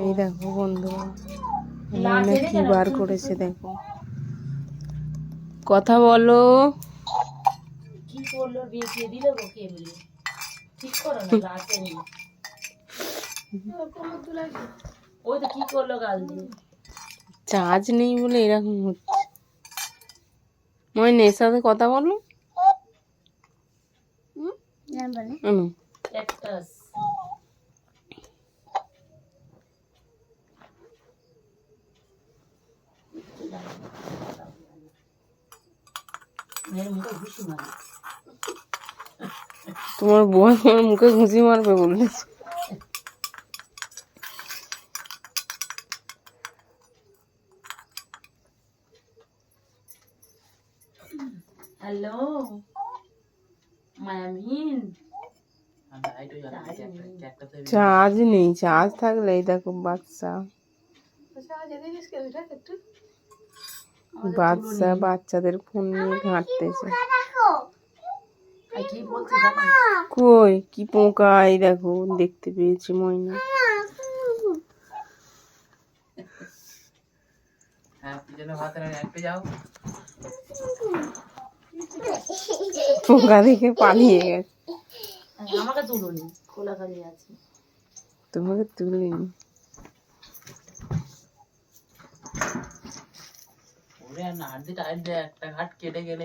এই দেখো বন্ধুরা ময়না কি বার করেছে দেখো। কথা বলো। কি করলো বিয়ে দিল কে বলি ঠিক করো না লাচে নেই ওই তো কি করলো গাল দিয়ে চার্জ নেই বলে এরকম হচ্ছে। ময়না এর সাথে কথা বলো। ক্যাকটাস মেয়ের মুখে ঘুষি মারে তোমার বউ তোমার মুখে ঘুষি মারবে বলেছে। হ্যালো মায়ামিন চার্জ নেই, চার্জ থাকলে এই দেখো বাচ্চা বাচ্চাদের ফোন নিয়ে ঘাঁটতেছে। কই কি পোকা, এই দেখো দেখতে পেয়েছি ময়না। পোকা দেখে পালিয়ে গেছে। আমাকে তুলুনি কোলাখালি আছে তোমাকে তুলিনি। একটা ঘাট কেটে গেলে